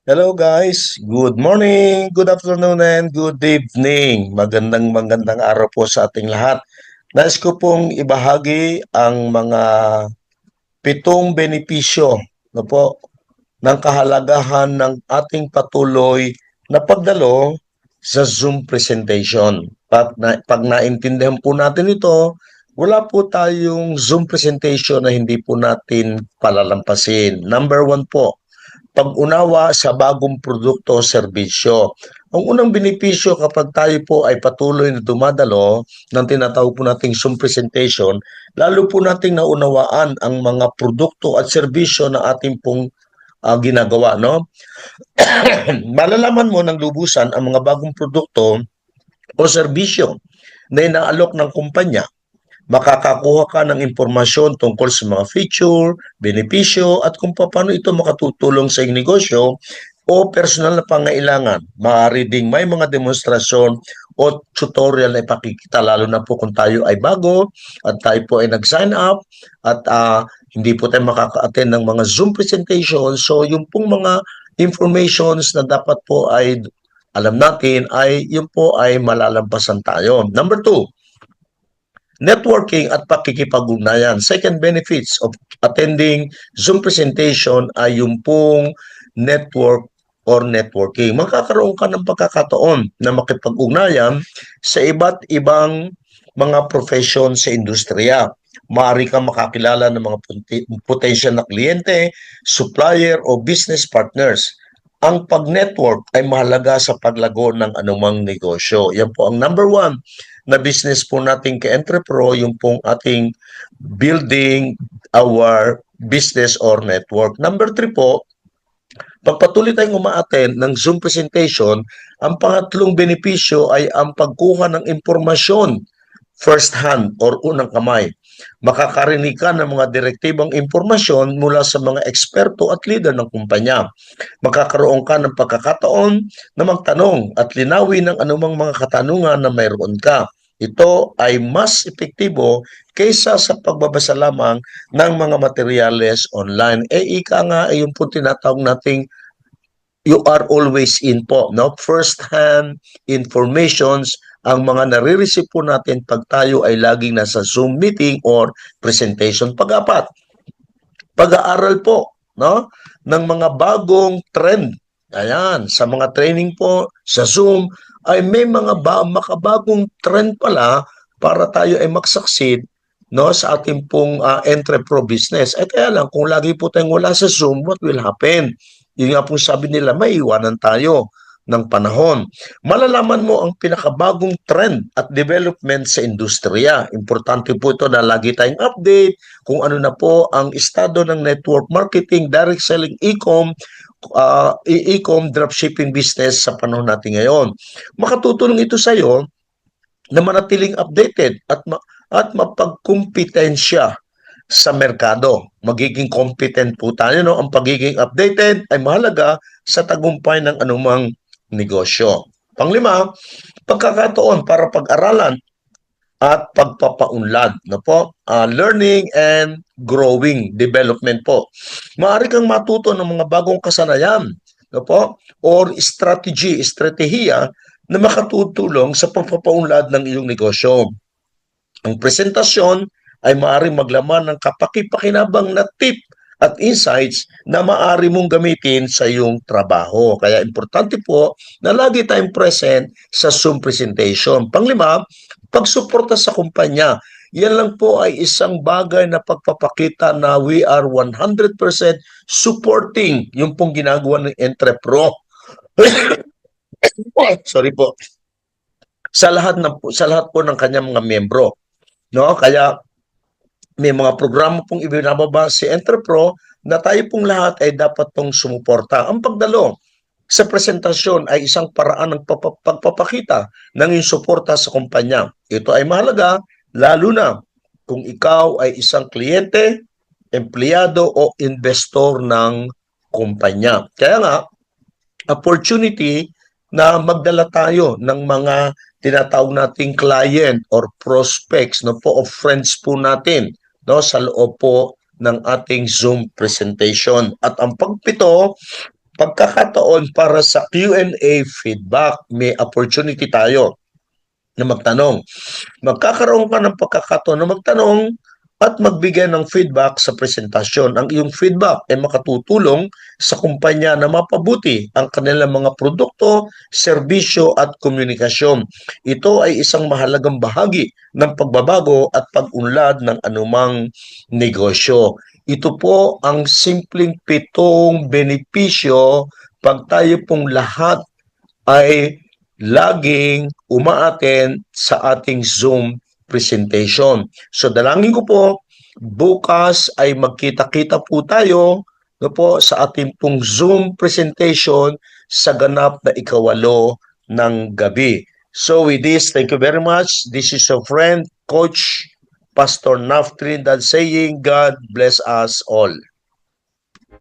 Hello guys, good morning, good afternoon, and good evening. Magandang araw po sa ating lahat. Nais ko pong ibahagi ang mga 7 benepisyo no po, ng kahalagahan ng ating patuloy na pagdalo sa Zoom presentation. Pag naintindihan po natin ito, wala po tayong Zoom presentation na hindi po natin palalampasin. Number one po, pag-unawa sa bagong produkto o serbisyo. Ang unang benepisyo kapag tayo po ay patuloy na dumadalo ng tinatawag po nating Zoom presentation, lalo po nating naunawaan ang mga produkto at serbisyo na ating pong ginagawa, no? Malalaman mo ng lubusan ang mga bagong produkto o serbisyo na inaalok ng kumpanya. Makakakuha ka ng impormasyon tungkol sa mga feature, benepisyo at kung paano ito makatutulong sa iyong negosyo o personal na pangailangan. Maaari ding may mga demonstrasyon o tutorial na ipakikita lalo na po kung tayo ay bago at tayo po ay nag-sign up at hindi po tayo makaka-attend ng mga Zoom presentation. So yung pong mga informations na dapat po ay alam natin ay yun po ay malalampasan tayo. Number two, networking at pakikipag-ugnayan. Second benefits of attending Zoom presentation ay yung pong network or networking. Magkakaroon ka ng pagkakataon na makipag-ugnayan sa iba't ibang mga profession sa industriya. Maaari kang makakilala ng mga potential na kliyente, supplier o business partners. Ang pag-network ay mahalaga sa paglago ng anumang negosyo. Yan po ang number one na business po natin kay Entrepro, yung pong ating building our business or network. Number three po, pagpatuloy tayong umaattend ng Zoom presentation, ang pangatlong benepisyo ay ang pagkuha ng impormasyon first hand or unang kamay. Makakarinig ka ng mga direktibang impormasyon mula sa mga eksperto at leader ng kumpanya. Magkakaroon ka ng pagkakataon na magtanong at linawin ng anumang mga katanungan na mayroon ka. Ito ay mas epektibo kaysa sa pagbabasa lamang ng mga materyales online. Ika nga ay yung po tinatawag nating you are always in po, no? First-hand informations ang mga nare-receive po natin pag tayo ay laging nasa Zoom meeting or presentation. Pag-apat, pag-aaral po, no? Ng mga bagong trend. Ayan, sa mga training po sa Zoom ay may mga makabagong trend pala para tayo ay mag-succeed no sa ating pong Entrepro business. Kaya lang kung lagi po tayong wala sa Zoom, what will happen? Yun nga pong sabi nila, may iwanan tayo ng panahon. Malalaman mo ang pinakabagong trend at development sa industriya. Importante po ito na lagi tayong update kung ano na po ang estado ng network marketing, direct selling, e-com, dropshipping business sa panahon natin ngayon. Makatutulong ito sa iyo na manatiling updated at mapagkumpetensya sa merkado. Magiging competent po tayo. No? Ang pagiging updated ay mahalaga sa tagumpay ng anumang negosyo. Panglima, pagkakataon para pag-aralan at pagpapaunlad. No po? Learning and growing development po. Maaari kang matuto ng mga bagong kasanayan no po? Or estratehiya na makatutulong sa pagpapaunlad ng iyong negosyo. Ang presentasyon ay maaaring maglaman ng kapakipakinabang na tip at insights na maaari mong gamitin sa iyong trabaho. Kaya importante po na lagi tayong present sa Zoom presentation. Panglima, pagsuporta sa kumpanya. Yan lang po ay isang bagay na pagpapakita na we are 100% supporting yung pong ginagawa ng Entrepro. Sorry po. Sa lahat po ng kanyang mga miyembro. No? Kaya may mga programa pong ibinababa si Entrepro na tayo pong lahat ay dapat pong sumuporta. Ang pagdalo sa presentasyon ay isang paraan ng pagpapakita ng iyong suporta sa kumpanya. Ito ay mahalaga lalo na kung ikaw ay isang kliyente, empleyado o investor ng kumpanya. Kaya nga, opportunity na magdala tayo ng mga tinatawag nating client or prospects no po of friends po natin no sa loob po ng ating Zoom presentation. At ang pagpito, pagkakataon para sa Q&A feedback. May opportunity tayo na magtanong. Magkakaroon ka ng pagkakataon na magtanong at magbigay ng feedback sa presentasyon. Ang iyong feedback ay makatutulong sa kumpanya na mapabuti ang kanilang mga produkto, serbisyo at komunikasyon. Ito ay isang mahalagang bahagi ng pagbabago at pag-unlad ng anumang negosyo. Ito po ang simpleng 7 benepisyo pag tayo pong lahat ay laging umaattend sa ating Zoom presentation. So dalangin ko po, bukas ay magkita-kita po tayo po sa ating pong Zoom presentation sa ganap na 8 ng gabi. So with this, thank you very much. This is your friend, Coach Pastor Naf Trinidad saying, God bless us all.